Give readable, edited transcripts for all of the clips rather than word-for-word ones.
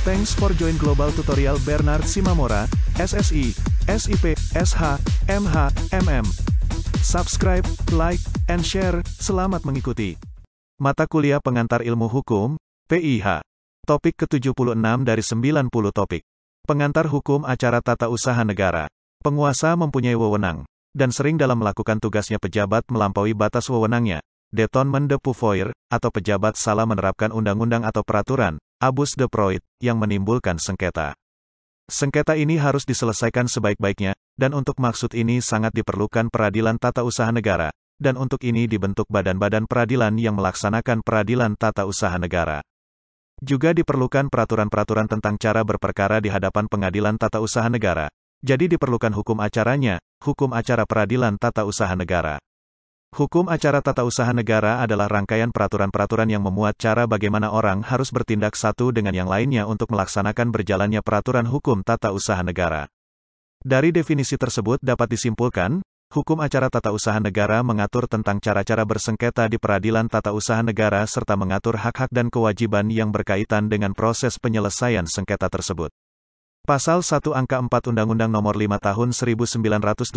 Thanks for join Global Tutorial Bernard Simamora, SSI, SIP, SH, MH, MM. Subscribe, like, and share. Selamat mengikuti. Mata Kuliah Pengantar Ilmu Hukum, PIH. Topik ke-76 dari 90 topik. Pengantar Hukum Acara Tata Usaha Negara. Penguasa mempunyai wewenang, dan sering dalam melakukan tugasnya pejabat melampaui batas wewenangnya. Détournement de pouvoir, atau pejabat salah menerapkan undang-undang atau peraturan, abus de droit, yang menimbulkan sengketa. Sengketa ini harus diselesaikan sebaik-baiknya, dan untuk maksud ini sangat diperlukan peradilan tata usaha negara, dan untuk ini dibentuk badan-badan peradilan yang melaksanakan peradilan tata usaha negara. Juga diperlukan peraturan-peraturan tentang cara berperkara di hadapan pengadilan tata usaha negara. Jadi diperlukan hukum acaranya, hukum acara peradilan tata usaha negara. Hukum acara tata usaha negara adalah rangkaian peraturan-peraturan yang memuat cara bagaimana orang harus bertindak satu dengan yang lainnya untuk melaksanakan berjalannya peraturan hukum tata usaha negara. Dari definisi tersebut dapat disimpulkan, hukum acara tata usaha negara mengatur tentang cara-cara bersengketa di peradilan tata usaha negara serta mengatur hak-hak dan kewajiban yang berkaitan dengan proses penyelesaian sengketa tersebut. Pasal 1 Angka 4 Undang-Undang Nomor 5 Tahun 1986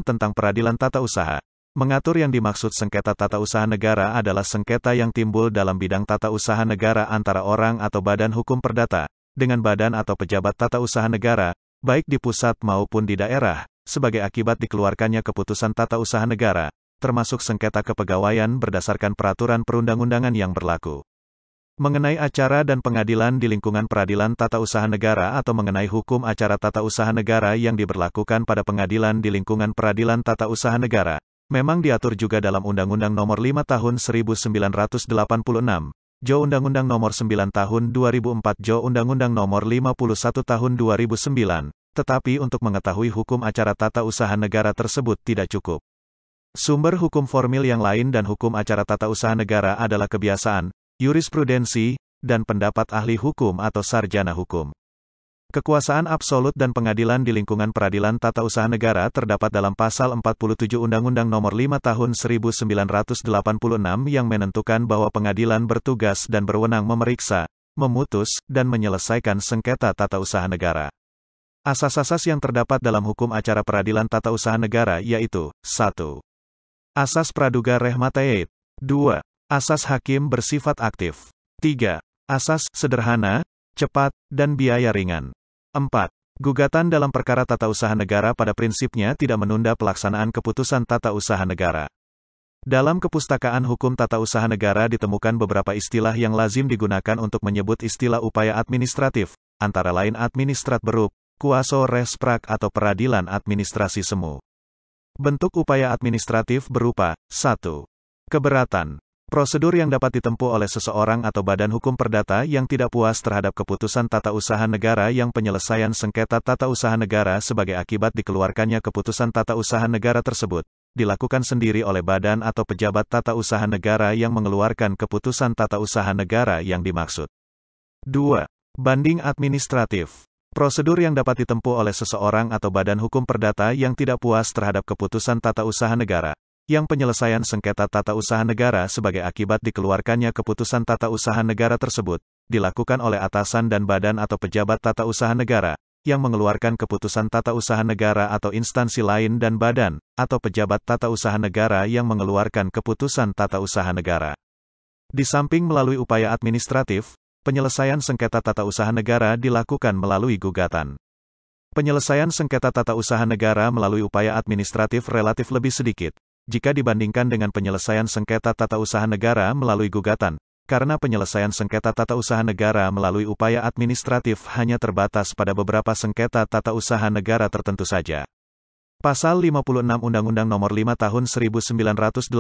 tentang Peradilan Tata Usaha mengatur yang dimaksud sengketa tata usaha negara adalah sengketa yang timbul dalam bidang tata usaha negara antara orang atau badan hukum perdata, dengan badan atau pejabat tata usaha negara, baik di pusat maupun di daerah, sebagai akibat dikeluarkannya keputusan tata usaha negara, termasuk sengketa kepegawaian berdasarkan peraturan perundang-undangan yang berlaku. Mengenai acara dan pengadilan di lingkungan peradilan tata usaha negara atau mengenai hukum acara tata usaha negara yang diberlakukan pada pengadilan di lingkungan peradilan tata usaha negara, memang diatur juga dalam Undang-Undang Nomor 5 Tahun 1986, Jo Undang-Undang Nomor 9 Tahun 2004 Jo Undang-Undang Nomor 51 Tahun 2009, tetapi untuk mengetahui hukum acara tata usaha negara tersebut tidak cukup. Sumber hukum formil yang lain dan hukum acara tata usaha negara adalah kebiasaan, jurisprudensi, dan pendapat ahli hukum atau sarjana hukum. Kekuasaan absolut dan pengadilan di lingkungan peradilan tata usaha negara terdapat dalam Pasal 47 Undang-Undang Nomor 5 Tahun 1986 yang menentukan bahwa pengadilan bertugas dan berwenang memeriksa, memutus, dan menyelesaikan sengketa tata usaha negara. Asas-asas yang terdapat dalam hukum acara peradilan tata usaha negara yaitu 1. Asas praduga reh mateet. 2. Asas hakim bersifat aktif. 3. Asas sederhana, cepat, dan biaya ringan. 4. Gugatan dalam perkara tata usaha negara pada prinsipnya tidak menunda pelaksanaan keputusan tata usaha negara. Dalam kepustakaan hukum tata usaha negara ditemukan beberapa istilah yang lazim digunakan untuk menyebut istilah upaya administratif, antara lain administrat berup, kuaso res prak atau peradilan administrasi semu. Bentuk upaya administratif berupa 1. Keberatan. Prosedur yang dapat ditempuh oleh seseorang atau badan hukum perdata yang tidak puas terhadap keputusan tata usaha negara yang penyelesaian sengketa tata usaha negara sebagai akibat dikeluarkannya keputusan tata usaha negara tersebut, dilakukan sendiri oleh badan atau pejabat tata usaha negara yang mengeluarkan keputusan tata usaha negara yang dimaksud. 2. Banding administratif. Prosedur yang dapat ditempuh oleh seseorang atau badan hukum perdata yang tidak puas terhadap keputusan tata usaha negara yang penyelesaian sengketa tata usaha negara sebagai akibat dikeluarkannya keputusan tata usaha negara tersebut, dilakukan oleh atasan dan badan atau pejabat tata usaha negara, yang mengeluarkan keputusan tata usaha negara atau instansi lain dan badan, atau pejabat tata usaha negara yang mengeluarkan keputusan tata usaha negara. Di samping melalui upaya administratif, penyelesaian sengketa tata usaha negara dilakukan melalui gugatan. Penyelesaian sengketa tata usaha negara melalui upaya administratif relatif lebih sedikit jika dibandingkan dengan penyelesaian sengketa tata usaha negara melalui gugatan, karena penyelesaian sengketa tata usaha negara melalui upaya administratif hanya terbatas pada beberapa sengketa tata usaha negara tertentu saja. Pasal 56 Undang-Undang Nomor 5 Tahun 1986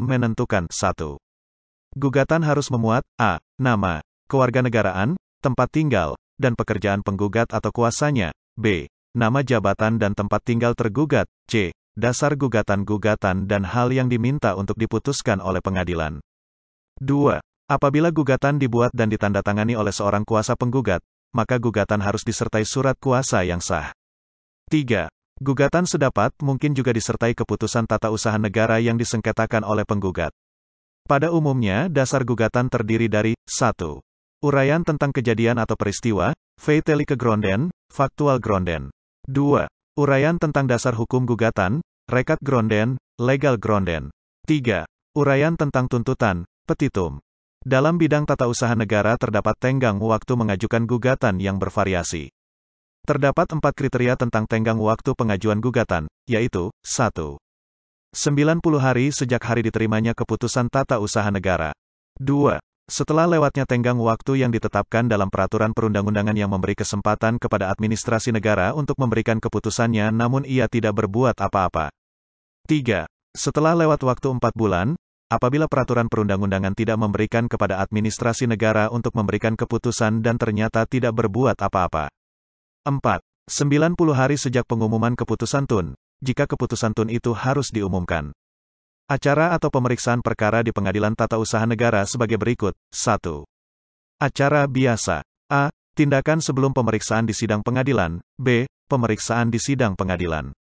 menentukan 1. Gugatan harus memuat a. Nama, kewarganegaraan, tempat tinggal, dan pekerjaan penggugat atau kuasanya, b. Nama jabatan dan tempat tinggal tergugat, c. Dasar gugatan-gugatan dan hal yang diminta untuk diputuskan oleh pengadilan. 2. Apabila gugatan dibuat dan ditandatangani oleh seorang kuasa penggugat, maka gugatan harus disertai surat kuasa yang sah. 3. Gugatan sedapat mungkin juga disertai keputusan tata usaha negara yang disengketakan oleh penggugat. Pada umumnya, dasar gugatan terdiri dari 1. Uraian tentang kejadian atau peristiwa, feitelijke gronden, factual gronden. 2. Uraian tentang dasar hukum gugatan, rekat gronden, legal gronden. 3. Uraian tentang tuntutan, petitum. Dalam bidang tata usaha negara terdapat tenggang waktu mengajukan gugatan yang bervariasi. Terdapat 4 kriteria tentang tenggang waktu pengajuan gugatan, yaitu, 1. 90 hari sejak hari diterimanya keputusan tata usaha negara. 2. Setelah lewatnya tenggang waktu yang ditetapkan dalam peraturan perundang-undangan yang memberi kesempatan kepada administrasi negara untuk memberikan keputusannya namun ia tidak berbuat apa-apa. 3. Setelah lewat waktu 4 bulan, apabila peraturan perundang-undangan tidak memberikan kepada administrasi negara untuk memberikan keputusan dan ternyata tidak berbuat apa-apa. 4. 90 hari sejak pengumuman keputusan TUN, jika keputusan TUN itu harus diumumkan. Acara atau pemeriksaan perkara di Pengadilan Tata Usaha Negara sebagai berikut. 1. Acara biasa. A. Tindakan sebelum pemeriksaan di sidang pengadilan. B. Pemeriksaan di sidang pengadilan.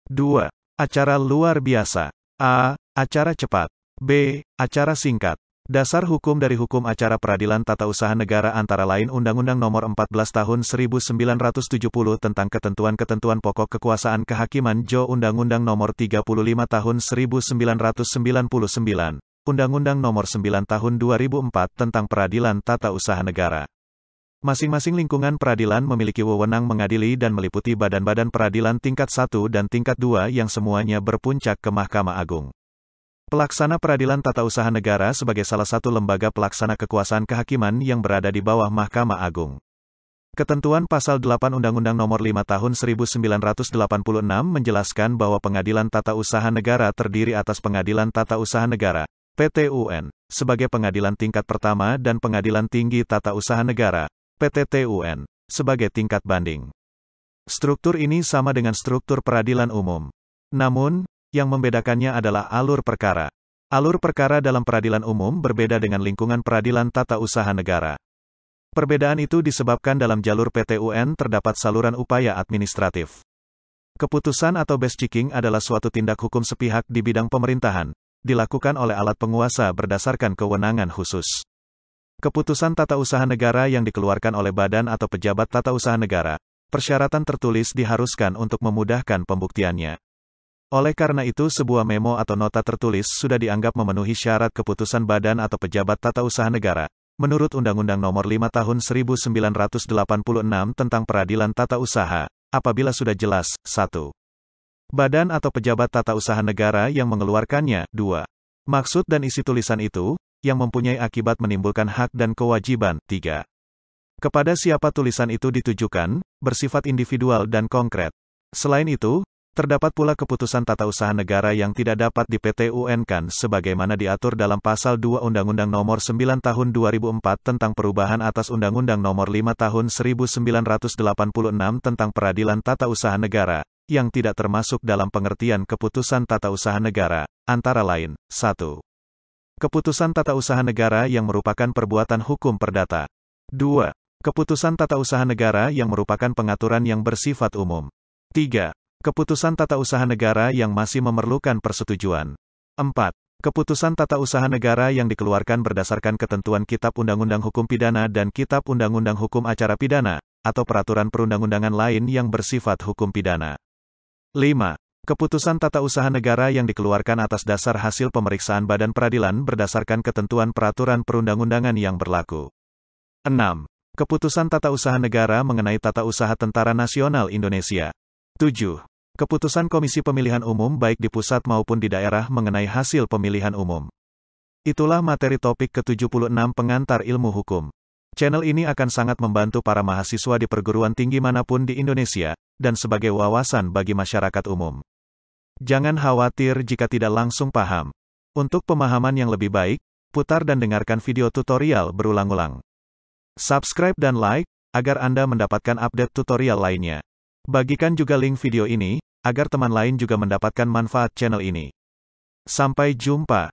2. Acara luar biasa. A. Acara cepat. B. Acara singkat. Dasar hukum dari Hukum Acara Peradilan Tata Usaha Negara antara lain Undang-Undang Nomor 14 Tahun 1970 tentang Ketentuan-Ketentuan Pokok Kekuasaan Kehakiman Jo Undang-Undang Nomor 35 Tahun 1999, Undang-Undang Nomor 9 Tahun 2004 tentang Peradilan Tata Usaha Negara. Masing-masing lingkungan peradilan memiliki wewenang mengadili dan meliputi badan-badan peradilan tingkat 1 dan tingkat 2 yang semuanya berpuncak ke Mahkamah Agung. Pelaksana Peradilan Tata Usaha Negara sebagai salah satu lembaga pelaksana kekuasaan kehakiman yang berada di bawah Mahkamah Agung. Ketentuan Pasal 8 Undang-Undang Nomor 5 Tahun 1986 menjelaskan bahwa Pengadilan Tata Usaha Negara terdiri atas Pengadilan Tata Usaha Negara, PTUN, sebagai pengadilan tingkat pertama dan Pengadilan Tinggi Tata Usaha Negara, PTTUN, sebagai tingkat banding. Struktur ini sama dengan struktur peradilan umum. Namun, yang membedakannya adalah alur perkara. Alur perkara dalam peradilan umum berbeda dengan lingkungan peradilan tata usaha negara. Perbedaan itu disebabkan dalam jalur PTUN terdapat saluran upaya administratif. Keputusan atau beschiking adalah suatu tindak hukum sepihak di bidang pemerintahan, dilakukan oleh alat penguasa berdasarkan kewenangan khusus. Keputusan tata usaha negara yang dikeluarkan oleh badan atau pejabat tata usaha negara, persyaratan tertulis diharuskan untuk memudahkan pembuktiannya. Oleh karena itu sebuah memo atau nota tertulis sudah dianggap memenuhi syarat keputusan badan atau pejabat tata usaha negara, menurut Undang-Undang Nomor 5 Tahun 1986 tentang Peradilan Tata Usaha, apabila sudah jelas, 1. Badan atau pejabat tata usaha negara yang mengeluarkannya, 2. Maksud dan isi tulisan itu, yang mempunyai akibat menimbulkan hak dan kewajiban, 3. Kepada siapa tulisan itu ditujukan, bersifat individual dan konkret. Selain itu, terdapat pula keputusan tata usaha negara yang tidak dapat di-PTUN-kan sebagaimana diatur dalam Pasal 2 Undang-Undang Nomor 9 Tahun 2004 tentang perubahan atas Undang-Undang Nomor 5 Tahun 1986 tentang Peradilan Tata Usaha Negara, yang tidak termasuk dalam pengertian keputusan tata usaha negara, antara lain, 1. Keputusan tata usaha negara yang merupakan perbuatan hukum perdata. 2. Keputusan tata usaha negara yang merupakan pengaturan yang bersifat umum. 3. Keputusan tata usaha negara yang masih memerlukan persetujuan. 4. Keputusan tata usaha negara yang dikeluarkan berdasarkan ketentuan Kitab Undang-Undang Hukum Pidana dan Kitab Undang-Undang Hukum Acara Pidana, atau peraturan perundang-undangan lain yang bersifat hukum pidana. 5. Keputusan tata usaha negara yang dikeluarkan atas dasar hasil pemeriksaan Badan Peradilan berdasarkan ketentuan peraturan perundang-undangan yang berlaku. 6. Keputusan tata usaha negara mengenai tata usaha Tentara Nasional Indonesia. 7. Keputusan Komisi Pemilihan Umum baik di pusat maupun di daerah mengenai hasil pemilihan umum. Itulah materi topik ke-76 pengantar ilmu hukum. Channel ini akan sangat membantu para mahasiswa di perguruan tinggi manapun di Indonesia, dan sebagai wawasan bagi masyarakat umum. Jangan khawatir jika tidak langsung paham. Untuk pemahaman yang lebih baik, putar dan dengarkan video tutorial berulang-ulang. Subscribe dan like, agar Anda mendapatkan update tutorial lainnya. Bagikan juga link video ini, agar teman lain juga mendapatkan manfaat channel ini. Sampai jumpa.